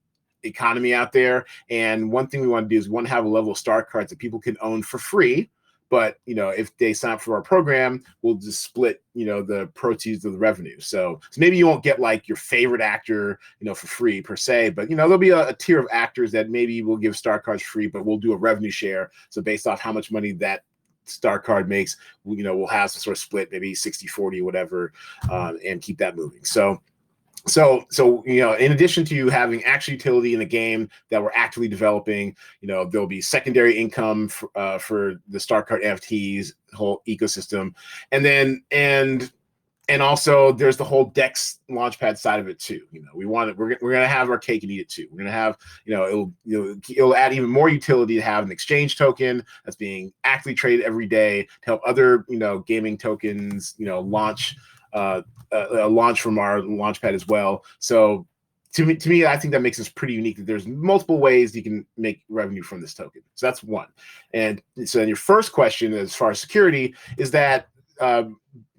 economy out there. And one thing we want to do is we want to have a level of star cards that people can own for free. But, you know, if they sign up for our program, we'll just split, you know, the proceeds of the revenue. So maybe you won't get like your favorite actor, you know, for free per se, but, you know, there'll be a tier of actors that maybe we'll give star cards free, but we'll do a revenue share. So based off how much money that star card makes, you know, we'll have some sort of split, maybe 60-40, whatever, and keep that moving. So, you know, in addition to having actual utility in the game that we're actively developing, you know, there'll be secondary income for the star card NFTs whole ecosystem, and also there's the whole DEX launchpad side of it too. You know, we're gonna have our cake and eat it too. We're gonna have, you know, it'll add even more utility to have an exchange token that's being actively traded every day to help other, you know, gaming tokens, you know, launch from our launchpad as well. So to me, I think that makes us pretty unique, that there's multiple ways you can make revenue from this token. So that's one. And so then your first question, as far as security, is that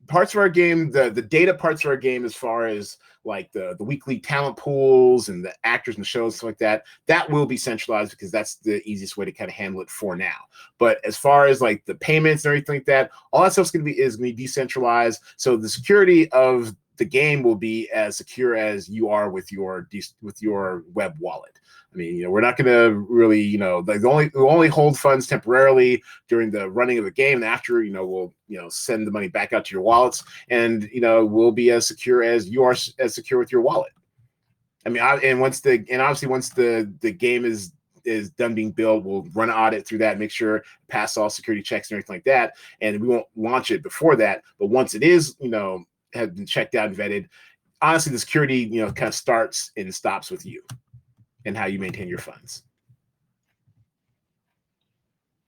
parts of our game, the data parts of our game, as far as like the weekly talent pools and the actors and shows, stuff like that, that will be centralized because that's the easiest way to kind of handle it for now. But as far as like the payments and everything like that, all that stuff's going to be decentralized. So the security of the game will be as secure as you are with your web wallet. I mean, we're not going to really, we'll only hold funds temporarily during the running of the game. And after, we'll, send the money back out to your wallets, and, we'll be as secure as you are as secure with your wallet. I mean, obviously once the game is done being built, we'll run an audit through that, make sure pass all security checks and everything like that. And we won't launch it before that. But once it is, has been checked out and vetted, honestly, the security, kind of starts and stops with you and how you maintain your funds.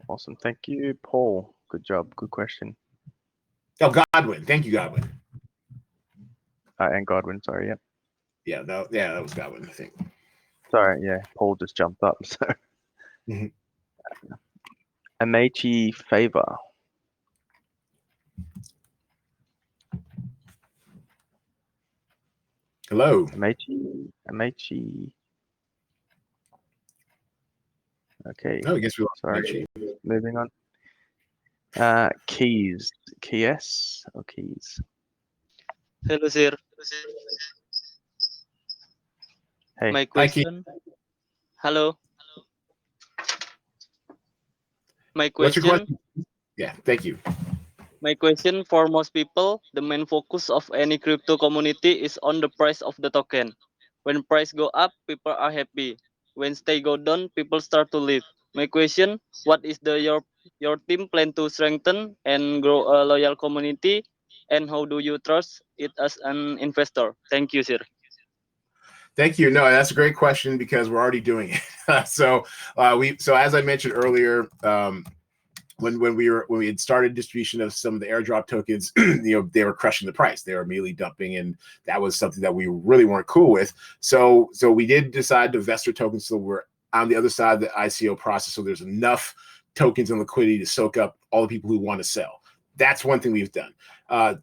Awesome. Thank you, Paul. Good job. Good question. Oh, Godwin. Thank you, Godwin. And Godwin, sorry. Yep. Yeah, that was Godwin, I think. Sorry, yeah. Paul just jumped up. So. Mm-hmm. Amechi Favor. Hello. Amechi. Okay. Oh, I guess we lost Sorry. Moving on. Keys or Keys? Hello, sir. Hey. My question. Hello. My What's your question. question? Yeah, thank you. My question for most people, the main focus of any crypto community is on the price of the token. When price go up, people are happy. When stay go down, people start to leave. My question, what is your team plan to strengthen and grow a loyal community, and how do you trust it as an investor? Thank you, sir. Thank you. No, that's a great question because we're already doing it. So as I mentioned earlier, when we had started distribution of some of the airdrop tokens, they were crushing the price. They were immediately dumping, and that was something that we really weren't cool with. So we did decide to vest our tokens so we're on the other side of the ICO process, so there's enough tokens and liquidity to soak up all the people who want to sell. That's one thing we've done.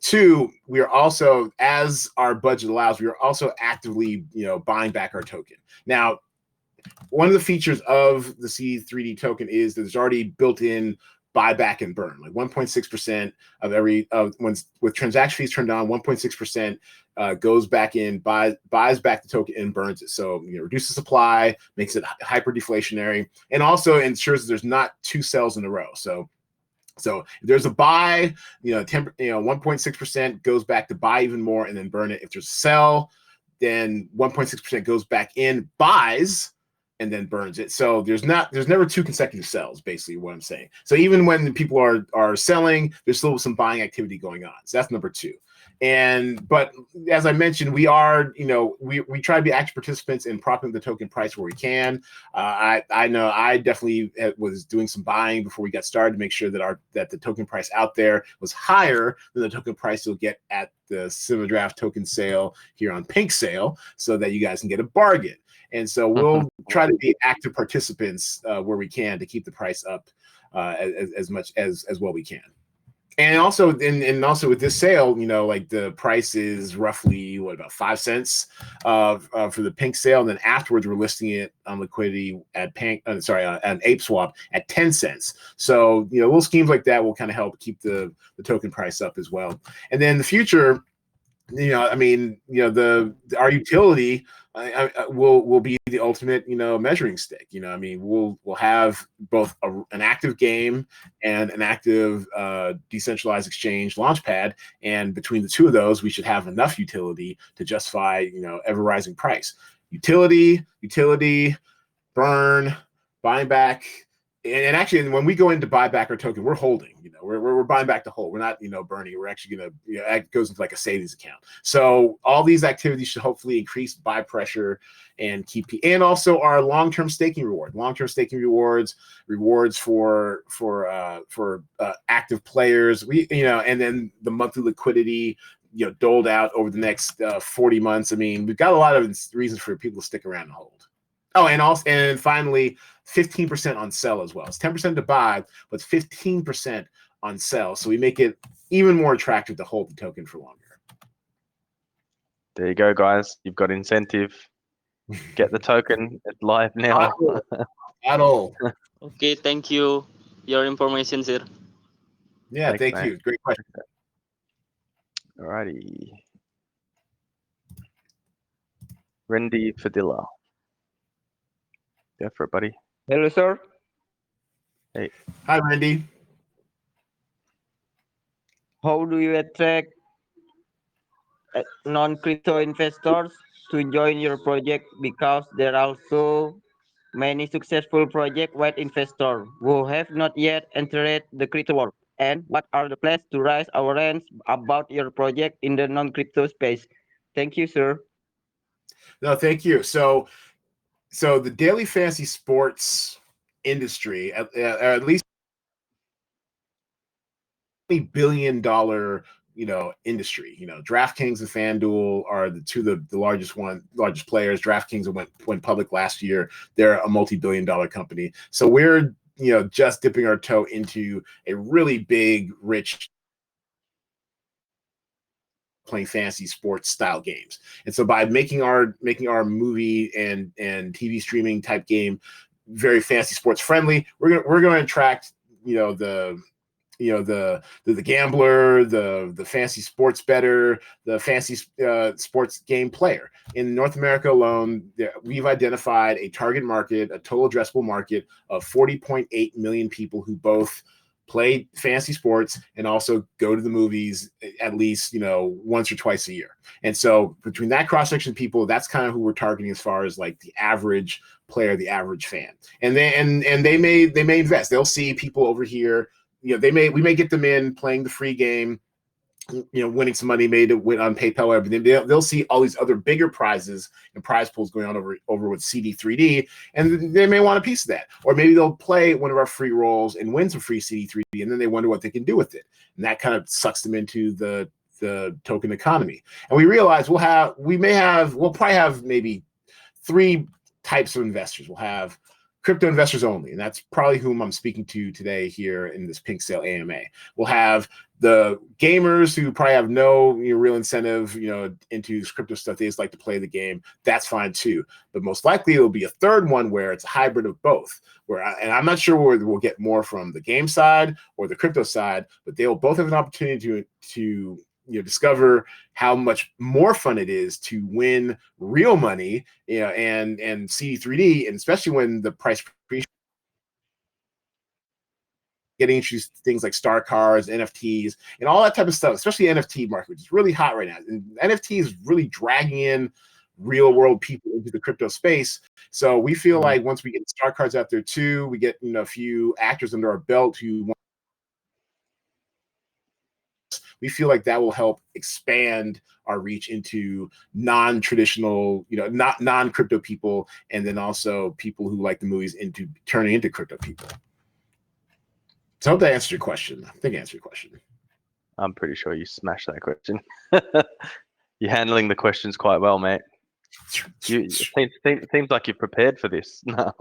Two, we are also, as our budget allows, we are also actively, buying back our token. Now, one of the features of the CD3D token is that there's already built-in buyback and burn, like 1.6% of every with transaction fees turned on, 1.6% goes back in, buys back the token and burns it. So reduces supply, makes it hyper deflationary, and also ensures that there's not two sells in a row. So if there's a buy, 1.6% goes back to buy even more and then burn it. If there's a sell, then 1.6% goes back in, buys, and then burns it. So there's never two consecutive sells, basically what I'm saying. So even when the people are selling, there's still some buying activity going on. So that's number two. But as I mentioned, we are, we try to be active participants in propping the token price where we can. I know I definitely was doing some buying before we got started to make sure that the token price out there was higher than the token price you'll get at the Draft token sale here on PinkSale, so that you guys can get a bargain. And so we'll try to be active participants where we can to keep the price up as much as well we can. And also, with this sale, like the price is roughly about 5 cents for the PinkSale, and then afterwards we're listing it on liquidity at on ApeSwap at 10 cents. So little schemes like that will kind of help keep the token price up as well. And then in the future, our utility will be the ultimate, measuring stick. We'll have both an active game and an active decentralized exchange launchpad, and between the two of those, we should have enough utility to justify, ever rising price. Utility, burn, buying back. And actually, when we go in to buy back our token, we're holding. We're buying back the whole. We're not, burning. We're actually gonna, it goes into like a savings account. So all these activities should hopefully increase buy pressure and and also our long-term staking reward. Long-term staking rewards for active players. And then the monthly liquidity, doled out over the next 40 months. I mean, we've got a lot of reasons for people to stick around and hold. Oh, and finally, 15% on sell as well. It's 10% to buy, but 15% on sell. So we make it even more attractive to hold the token for longer. There you go, guys. You've got incentive. Get the token. It's live now. At all. Okay, thank you. Your information, sir. Yeah, Thanks, thank mate. you. Great question. Alrighty. Randy Fadilla. Go for it, buddy. Hello, sir. Hi, Randy. How do you attract non-crypto investors to join your project? Because there are also many successful project with investors who have not yet entered the crypto world. And what are the plans to raise awareness about your project in the non-crypto space? Thank you, sir. No, thank you. So the daily fantasy sports industry, at least $20 billion, industry. DraftKings and FanDuel are the two of the largest players. DraftKings went public last year. They're a multi-billion-dollar company. So we're just dipping our toe into a really big, rich playing fantasy sports style games. And so by making our movie and TV streaming type game very fantasy sports friendly, we're going to attract the gambler, the fantasy sports bettor, the fantasy sports game player. In North America alone, we've identified a target market, a total addressable market of 40.8 million people who both play fantasy sports and also go to the movies at least once or twice a year. And so between that cross section of people, that's kind of who we're targeting as far as like the average player, the average fan. And they may invest. They'll see people over here. We may get them in playing the free game, winning some money made to win on PayPal, or everything. They'll see all these other bigger prizes and prize pools going on over with CD3D, and they may want a piece of that. Or maybe they'll play one of our free rolls and win some free CD3D, and then they wonder what they can do with it. And that kind of sucks them into the token economy. And we realize we'll probably have maybe 3 types of investors. We'll have crypto investors only, and that's probably whom I'm speaking to today here in this PinkSale AMA. We'll have the gamers who probably have no real incentive, into crypto stuff. They just like to play the game. That's fine too. But most likely it'll be a third one where it's a hybrid of both. And I'm not sure whether we'll get more from the game side or the crypto side, but they will both have an opportunity to discover how much more fun it is to win real money, and CD3D, and especially when the price getting introduced to things like star cards, NFTs, and all that type of stuff, especially the NFT market, which is really hot right now. And NFT is really dragging in real world people into the crypto space. So we feel like once we get star cards out there too, we get a few actors under our belt who want, we feel like that will help expand our reach into non-traditional, not non-crypto people, and then also people who like the movies into turning into crypto people. So I hope that answered your question. I think I answered your question. I'm pretty sure you smashed that question. You're handling the questions quite well, mate. It seems like you've prepared for this. No.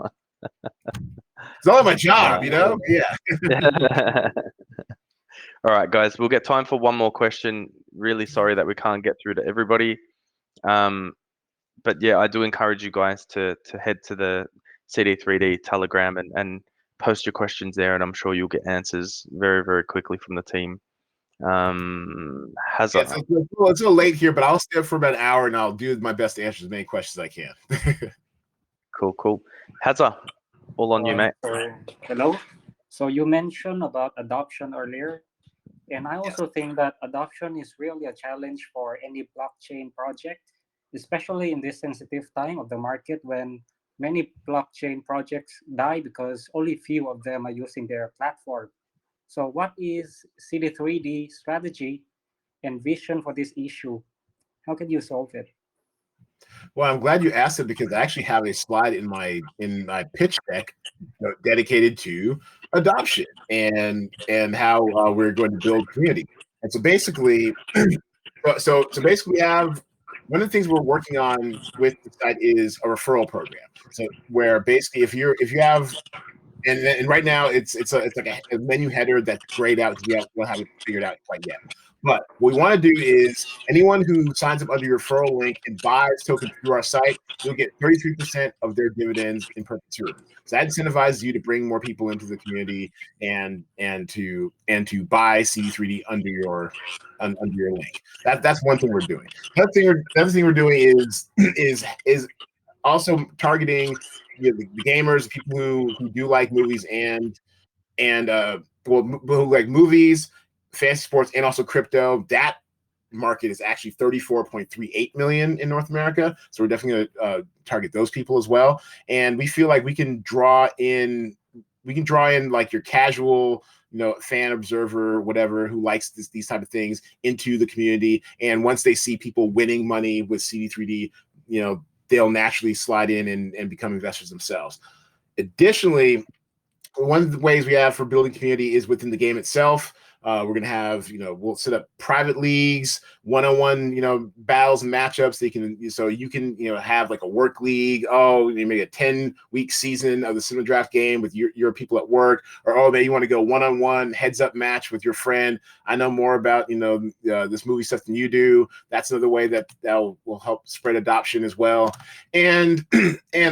It's all my job, Yeah. All right, guys, we'll get time for one more question. Really sorry that we can't get through to everybody. But yeah, I do encourage you guys to head to the CD3D Telegram and post your questions there, and I'm sure you'll get answers very, very quickly from the team. It's a little late here, but I'll stay up for about an hour and I'll do my best to answer as many questions as I can. Cool. Hazza, all on you, mate. Hello. So you mentioned about adoption earlier, and I also think that adoption is really a challenge for any blockchain project, especially in this sensitive time of the market when many blockchain projects die because only few of them are using their platform. So what is CD3D strategy and vision for this issue? How can you solve it? Well, I'm glad you asked it because I actually have a slide in my pitch deck dedicated to adoption and how we're going to build community. And so basically, we have one of the things we're working on with the site is a referral program. So where basically if you have And right now it's like a menu header that's grayed out because we don't have it figured out quite yet. But what we want to do is anyone who signs up under your referral link and buys tokens through our site, you'll get 33% of their dividends in perpetuity. So that incentivizes you to bring more people into the community and to buy CD3D under your link. That's one thing we're doing. The other thing we're doing is also targeting the gamers, people who do like movies and who like movies, fantasy sports, and also crypto. That market is actually 34.38 million in North America. So we're definitely going to target those people as well. And we feel like we can draw in like your casual, fan, observer, whatever, who likes these type of things into the community. And once they see people winning money with CD3D, they'll naturally slide in and become investors themselves. Additionally, one of the ways we have for building community is within the game itself. We're going to have, we'll set up private leagues, one-on-one, battles and matchups. So you can, have like a work league. Oh, you make a 10-week season of the Cinema Draft game with your people at work, or maybe you want to go one-on-one heads-up match with your friend. I know more about, this movie stuff than you do. That's another way that will help spread adoption as well. And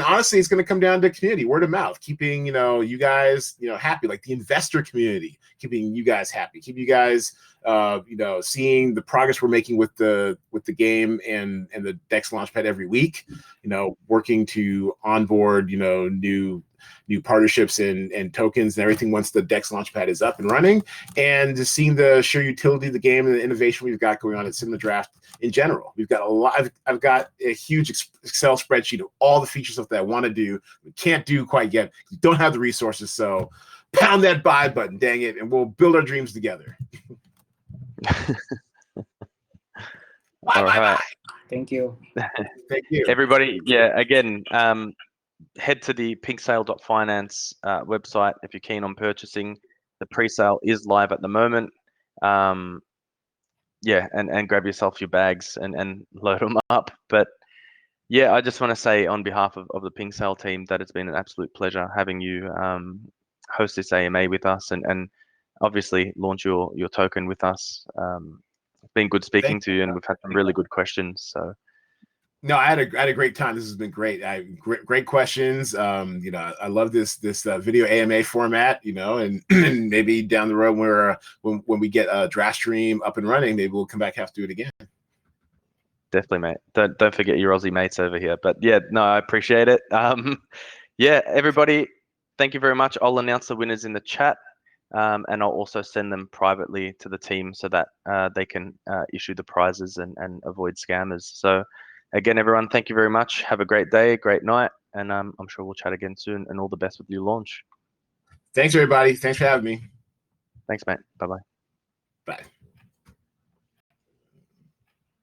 honestly, it's going to come down to community, word of mouth, keeping, you guys, happy, like the investor community, keeping you guys happy. Keep you guys, seeing the progress we're making with the game and the DEX Launchpad every week. Working to onboard, new partnerships and tokens and everything once the DEX Launchpad is up and running, and just seeing the sheer utility of the game and the innovation we've got going on at Cinema Draft in general. We've got a lot. I've got a huge Excel spreadsheet of all the features that I want to do, we can't do quite yet. We don't have the resources, so pound that buy button, dang it, and we'll build our dreams together. All right. Thank you. Thank you. Everybody, again, head to the PinkSale.Finance website if you're keen on purchasing. The pre-sale is live at the moment. And grab yourself your bags and load them up. But yeah, I just want to say on behalf of the PinkSale team that it's been an absolute pleasure having you host this AMA with us and obviously launch your token with us. It's been good speaking to you, and we've had some really good questions. So no, I had a great time. This has been great. Great questions. I love this video AMA format. And maybe down the road where when we get a draft stream up and running, maybe we'll come back and have to do it again. Definitely, mate. Don't forget your Aussie mates over here. But yeah, no, I appreciate it. Everybody, thank you very much. I'll announce the winners in the chat, and I'll also send them privately to the team so that they can issue the prizes and avoid scammers. So again, everyone, thank you very much. Have a great day, great night, and I'm sure we'll chat again soon. And all the best with your launch. Thanks, everybody. Thanks for having me. Thanks, mate. Bye-bye. Bye.